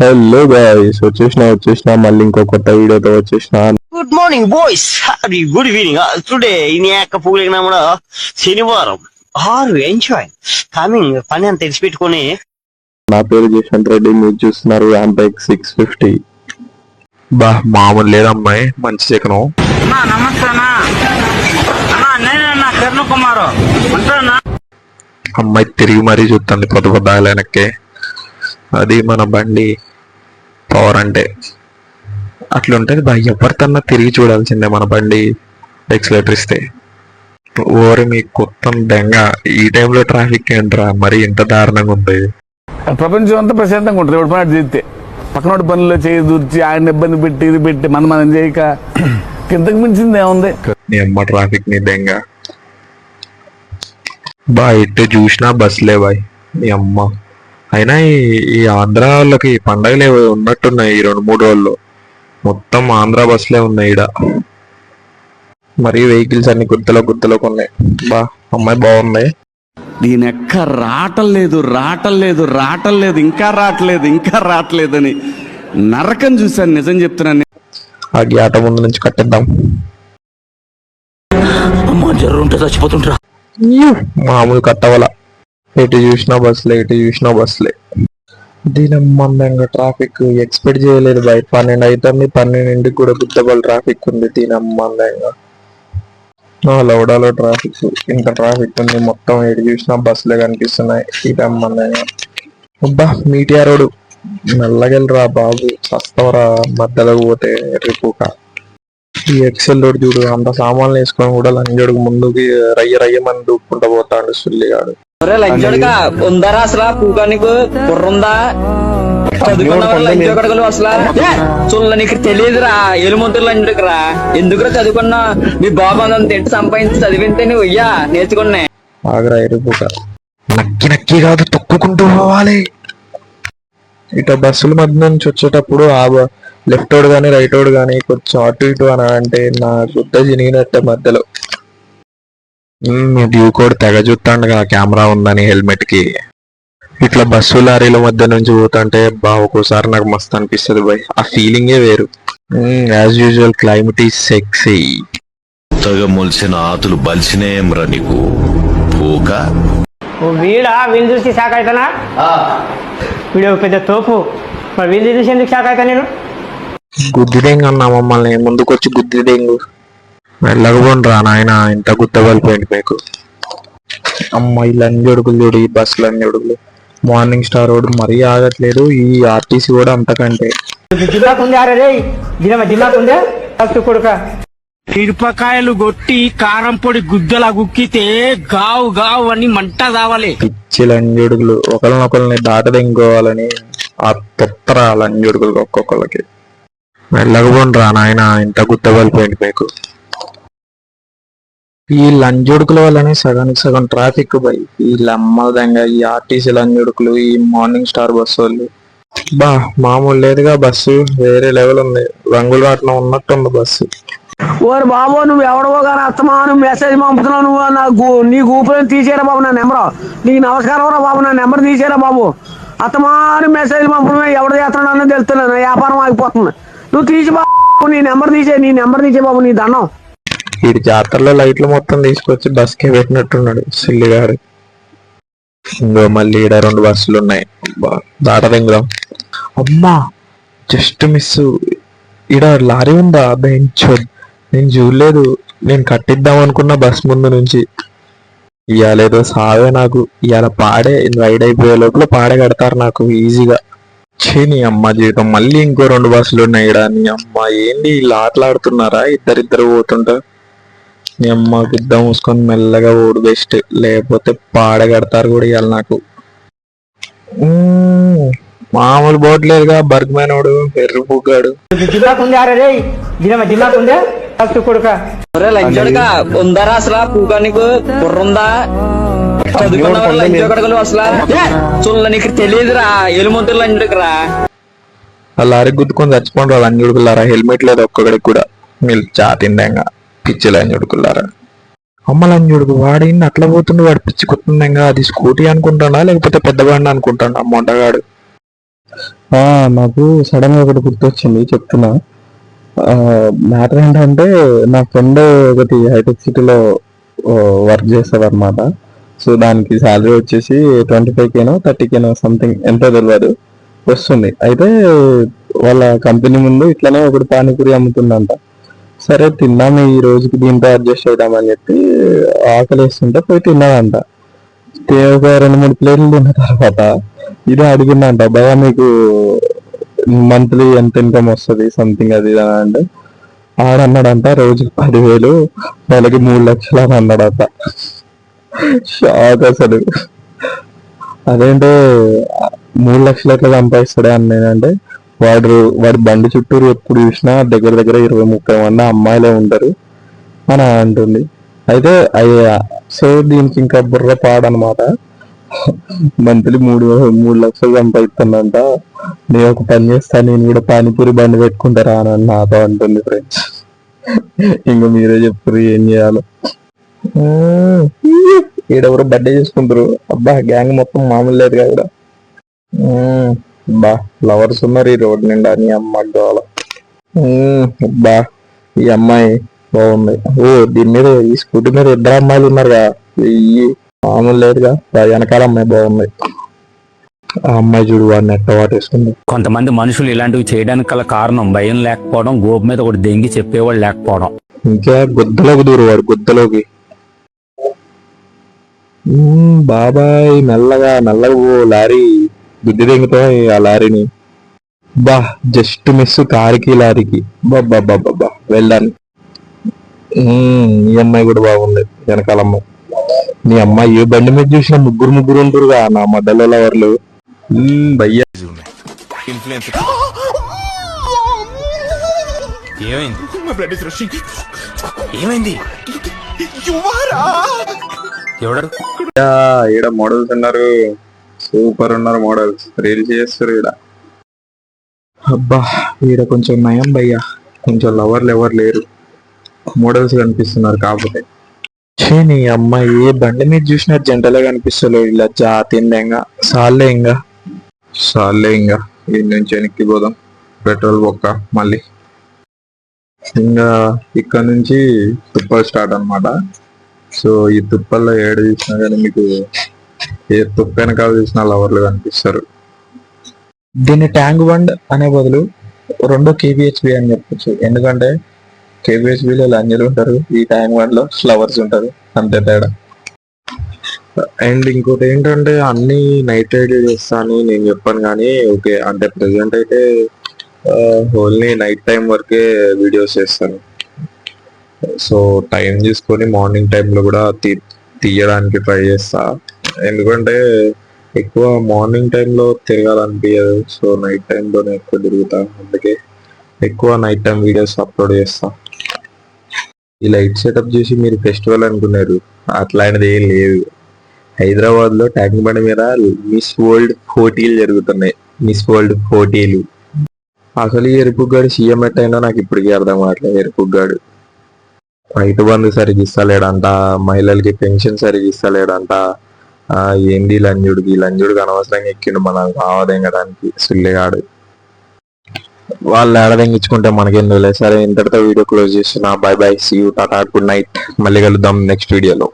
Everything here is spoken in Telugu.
హలో గైస్, వచ్చేసిన మళ్ళీ ఇంకో కొత్త వీడియోతో వచ్చేసిన. Good morning boys, good evening. Today ఇనియాక పూలిగినా కూడా శనివారం ఎంజాయ్ కమింగ్ పని అంత తెలిసిపెట్టుకొని. నా పేరు జయశంత్ రెడ్డి, మీరు చూస్తున్నారు యాంబైక్ 650. బా మామూలు లేదమ్మాయి, మంచి చికెను. అమ్మాయి తిరిగి మరీ చూస్తుంది కొత్త కొత్త వెనక్కి. అది మన బండి పవర్ అంటే అట్లుంటది బా. ఎవరితన్నా తిరిగి చూడాల్సిందే మన బండి ఎక్సలేటర్ ఇస్తే. ఓరి మీ కొత్త దెంగ, ఈ టైంలో ట్రాఫిక్ ఏంట్రా మరి ఇంత దారుణంగా ఉంది. ప్రపంచం అంతా ప్రశాంతంగా ఉంటుంది ఎవడు పని చేస్తే. పక్కనోటి పనుల్లో చేయి దూర్చి ఆయన ఇబ్బంది పెట్టి ఇది పెట్టి మనం చేయక ఇంతకు మించింది ఏముంది. నీ అమ్మ ట్రాఫిక్ నీ దెంగ బా. ఇటు చూసినా బస్సులే బాయ్ నీ అమ్మ. అయినా ఈ ఆంధ్ర వాళ్ళకి పండగలు ఉన్నట్టున్నాయి ఈ 2-3 రోజుల్లో. మొత్తం ఆంధ్ర బస్సులే ఉన్నాయి ఈడ. మరి వెహికల్స్ అన్ని గుర్తులో ఉన్నాయి. బా అమ్మాయి బాగుంది. దీని ఎక్క రావటం లేదు ఇంకా రావట్లేదు అని నరకం చూశాను. నిజం చెప్తున్నాను. ఆ గ్యాట ముందు నుంచి కట్టిద్దాం. జర్రుంటే చచ్చిపోతుంటా. మామూలు కట్టవల. ఎటు చూసినా బస్సులే. దీని అమ్మందంగా ట్రాఫిక్ ఎక్స్పెక్ట్ చేయలేదు బై. 12 అవుతుంది, 12ంటికి కూడా గుత్తబల్ ట్రాఫిక్ ఉంది. దీని అమ్మందంగా లౌడాలో ట్రాఫిక్, ఇంత ట్రాఫిక్ ఉంది. మొత్తం ఎటు చూసినా బస్సులే కనిపిస్తున్నాయి. ఇది అమ్మందంగా. అబ్బా మీటిఆర్ రోడ్ మెల్లగెళ్ళరా బాబు, వస్తావరా మధ్యలో పోతే రిపుక. ఈ ఎక్సెల్ రోడ్ చూడు, అంత సామాన్లు వేసుకొని కూడా లంజోడుకు ముందుకి రయ్యమని దూక్కుంటా పోతాడు సుల్లిగాడు. ఉందరా అసలు పూకానికి కుర్రుందా? చదువుకున్నావు అసలు నీకు తెలియదురా. ఎలుమంతులు లంజడుకురా. ఎందుకురా చదువుకున్నా? మీ బాబు అందరం తింటే సంపాదించి చదివితే నువ్వు అయ్యా నేర్చుకున్నా. ఆగరా ఎరుపుక. నక్కి కాదు, తొక్కుకుంటూ పోవాలి. ఇటు బస్సుల మధ్య నుంచి వచ్చేటప్పుడు ఆ లెఫ్ట్ ఓడ్ గానీ రైట్ ఓడ్ గానీ కొంచెం అటు ఇటు అని అంటే నా గుద్ద చినిగినట్టే మధ్యలో. డ్యూ కోడ్ తెగ చూస్తాండు కదా కెమెరా ఉందని హెల్మెట్ కి. ఇట్లా బస్సు లారీల మధ్య నుంచి పోతుంటే బా ఒక్కోసారి నాకు మస్తు అనిపిస్తుంది బాయ్. ఆ ఫీలింగే వేరు. As usual climate is sexy. కొత్తగా మొలిసిన ఆతులు బలిసినేమ్రా నీకు పూక. వీళ్ళు చూసి షాక్ అవుతానా? వీడు పెద్ద తోపు. మరి వీళ్ళు చూసి ఎందుకు షాక్ అవుతా నేను? గుద్దిదెంగు అన్నా మమ్మల్ని, ముందుకొచ్చి గుద్దిదెంగు. వెళ్ళకపోండ్రా నాయన, ఇంత గుద్దవలిపోయింది మీకు. అమ్మాయి లంజొడుకులు చూడు, ఈ బస్సులు లంజొడుకులు. మార్నింగ్ స్టార్ రోడ్ మరీ ఆగట్లేదు, ఈ ఆర్టీసీ కూడా అంతకంటే. మిరపకాయలు కొట్టి కారం పొడి గుద్దలా గుక్కితే గావు అని మంట కావాలి. పిచ్చి లంజొడుకులు ఒకరినొకరిని దాటదెంగుకోవాలని ఆ తొత్తర లంజొడుకులు ఒక్కొక్కళ్ళకి. వెళ్ళకపోండ్రా నాయన, ఇంత గుద్దవలిపోయింది మీకు. ఈ లంజొడుకుల వల్లనే సగానికి సగం ట్రాఫిక్ బై. ఈ లమ్మదంగా ఈ ఆర్టీసీ లంజొడుకులు, ఈ మార్నింగ్ స్టార్ బస్సు వాళ్ళు. బా మామూలు లేదుగా బస్సు, వేరే లెవెల్ ఉంది. రంగులు రాట్నం ఉన్నట్టుంది బస్సు. ఓరు బాబు, నువ్వు ఎవడవో కానీ అత్తమాను మెసేజ్ పంపుతున్నావు. నువ్వు నాకు నీ గూపులను తీసేరా బాబు నా నెంబర్. నీకు నమస్కారం రా బాబు, నా నెంబర్ తీసేరా బాబు. అత్తమాను మెసేజ్ పంపడమే ఎవడు చేస్తున్నాడో తెలుస్తున్నా. నా వ్యాపారం ఆగిపోతుంది. నువ్వు తీసి బాబు, నీ నెంబర్ తీసే బాబు, నీ దండం. ఈ జాతరలో లైట్లు మొత్తం తీసుకొచ్చి బస్కే పెట్టినట్టున్నాడు సిల్లిగాడు. ఇంకో మళ్ళీ ఈడ 2 బస్సులు ఉన్నాయి. దాటదెంగుదాం. అమ్మా జస్ట్ మిస్. ఈడ లారీ ఉందా? బెంచ్ నేను చూడలేదు. నేను కట్టిద్దాం అనుకున్న బస్ ముందు నుంచి. ఇవాళేదో సావే నాకు. ఇవాళ పాడే రైడ్ అయిపోయే లోపల పాడే కడతారు నాకు ఈజీగా. నీ అమ్మ జీవితం. మళ్ళీ ఇంకో 2 బస్సులు ఉన్నాయి ఈడ. నీ అమ్మ ఏంటి ఇలా ఆటలాడుతున్నారా? ఇద్దరు పోతుంటా. నీ అమ్మ గుద్ద మూసుకొని మెల్లగా ఓడు బెస్ట్, లేకపోతే పాడగడతారు కూడా ఇవాళ నాకు. మామూలు బోట్ లేదుగా బర్గ్మ్యాన్ వాడు ఎర్రపుగ్గాడు. ఉందరా అసలు పూకానికి కుర్రుందా? చదువుకున్నావు అసలు నీకు తెలియదురా. ఎలుమంతులు లంజడుకురా. ఆ లారీ గుద్దుకొని చచ్చిపోండి లంజుడుకులారా. హెల్మెట్ లేదు ఒక్కడికి కూడా. మీరు చాతిందంగా పిచ్చి లంజుడుకులారా. అమ్మ లంజుడుకు వాడింది అట్లా పోతుండే. వాడు పిచ్చి కొత్తుందంగా. అది స్కూటీ అనుకుంటాడా లేకపోతే పెద్ద బండి అనుకుంటాడా మొండగాడు. నాకు సడన్ గా ఒకటి గుర్తొచ్చింది చెప్తున్నా. మ్యాటర్ ఏంటంటే నా ఫ్రెండ్ ఒకటి హైటెక్ సిటీలో వర్క్ చేస్తాడు అనమాట. సో దానికి శాలరీ వచ్చేసి 25K 30K సంథింగ్ ఎంతో తెలియదు వస్తుంది. అయితే వాళ్ళ కంపెనీ ముందు ఇట్లానే ఒకటి పానీపూరి అమ్ముతుందంట. సరే తిన్నాము ఈ రోజుకి దీంతో అడ్జస్ట్ అవుదామని చెప్పి ఆకలి వేస్తుంటే పోయి తిన్నాడంట. ఒక 2-3 ప్లేట్లు తిన్న తర్వాత ఇది అడిగిందంట, భయ మీకు మంత్లీ ఎంత ఇన్కమ్ వస్తుంది సంథింగ్ అది ఇది అని అంటే ఆడన్నాడంట రోజుకి 10,000 నెలకి 3 లక్షలు అని అన్నాడంట. షాక్ అసలు. అదేంటే 3 లక్షలు ఎట్లా సంపాదిస్తాడే అని నేనంటే వాడి బండి చుట్టూరు ఎప్పుడు చూసినా దగ్గర దగ్గర 20-30 మంది అమ్మాయిలే ఉంటారు అని అంటుంది. అయితే సో దీనికి ఇంకా బుర్ర పాడనమాట. మంత్లీ 3 లక్షలు సంపాదిస్తుందంట. నేను ఒక పని చేస్తా, నేను కూడా పానీపూరి బండి పెట్టుకుంటారా అని నాతో అంటుంది ఫ్రెండ్స్. ఇంకా మీరే చెప్తారు ఏం చేయాలో. ఈడెవరు బర్త్డే చేసుకుంటారు. అబ్బా గ్యాంగ్ మొత్తం మామూలు లేదు కదా. బా లవర్స్ ఉన్నారు ఈ రోడ్ నిండా. నీ అమ్మ గోల. బా ఈ అమ్మాయి బాగుంది. దీని మీద ఈ స్కూటీ మీద 2 అమ్మాయిలు ఉన్నారుగా, ఈ మామూలు లేదుగా. వెనకాల అమ్మాయి బాగుంది. ఆ అమ్మాయి చూడు వాడిని ఎట్ట వాటేసుకుంది. కొంతమంది మనుషులు ఇలాంటివి చేయడానికి గల కారణం భయం లేకపోవడం, గోపు మీద ఒకటి దెంగి చెప్పేవాళ్ళు లేకపోవడం. ఇంకా గుద్దలోకి దూరు వాడు, గుద్దలోకి. బాబాయ్ మెల్లగా మెల్లగా లారీ గుద్ది దెంగుతో ఆ లారీని. బా జస్ట్ మిస్ కారుకి లారీకి. బాబా వెళ్ళాను. ఈ అమ్మాయి కూడా బాగుంది వెనకాల అమ్మాయి. నీ అమ్మాయి ఏ బండి మీద చూసిన ముగ్గురు ఉంటారుగా నా మధ్యలో లవర్లు. భయ్యా ఏమైంది? ఈడ మోడల్స్ ఉన్నారు, సూపర్ ఉన్నారు మోడల్స్, రీల్స్ చేస్తారు ఈడ. అబ్బా ఈడ కొంచెం నయం భయ్యా, కొంచెం లవర్లు ఎవరు లేరు, మోడల్స్ కనిపిస్తున్నారు. కాకపోతే నీ అమ్మాయి ఏ బండి మీద చూసినా జంటలే కనిపిస్తలేదు. ఇలా జాతిండే సాల్లే ఇంకా ఈ నుంచి వెనక్కి పోదాం. పెట్రోల్ బొక్క మళ్ళీ. ఇంకా ఇక్కడ నుంచి తుప్పలు స్టార్ట్ అనమాట. సో ఈ తుప్పల్లో ఏడు చూసినా కానీ మీకు ఏ తుప్ప వెనకాల చూసినా లవర్లు కనిపిస్తారు. దీన్ని ట్యాంక్ బండ్ అనే బదులు 2 KBHB అని చెప్పచ్చు. ఎందుకంటే KBHBలో లంజలు ఉంటారు, ఈ ట్యాంక్ బండ్ లో ఫ్లవర్స్ ఉంటారు, అంతే తేడా. అండ్ ఇంకోటి ఏంటంటే అన్ని నైట్ రైడ్ చేస్తా అని నేను చెప్పాను కానీ ఓకే అంటే ప్రెసెంట్ అయితే ఓన్లీ నైట్ టైం వరకే వీడియోస్ చేస్తాను. సో టైం తీసుకొని మార్నింగ్ టైంలో కూడా తీయడానికి ట్రై చేస్తా. ఎందుకంటే ఎక్కువ మార్నింగ్ టైంలో తిరగాలనిపించదు. సో నైట్ టైంలోనే ఎక్కువ తిరుగుతా. అందుకే ఎక్కువ నైట్ టైం వీడియోస్ అప్లోడ్ చేస్తా. ఈ లైట్ సెటప్ చేసి మీరు ఫెస్టివల్ అనుకున్నారు, అట్లాంటిది ఏం లేదు. హైదరాబాద్ లో ట్యాంక్ బండ్ మీద మిస్ వరల్డ్ పోటీలు జరుగుతున్నాయి. మిస్ వరల్డ్ పోటీలు. అసలు ఈ ఎరుపుగాడు సీఎం ఎట్టయినా నాకు ఇప్పటికీ అర్థం కావట్లేదు. ఎరుపుగాడు రైతు బంధు సరిగ్గా ఇస్తలేడంట, మహిళలకి పెన్షన్ సరిగ్గా ఇస్తలేడంట. ఏంది లంజుడికి అనవసరంగా ఎక్కిండు మన ఆవదెంగడానికి సుల్లేగాడు. వాళ్ళు ఏడదెంగించుకుంటే మనకెందుకులే. సరే ఇంతటితో వీడియో క్లోజ్ చేస్తున్నా. Bye bye, see you, tata, good night. మళ్ళీ కలుద్దాం నెక్స్ట్ వీడియోలో.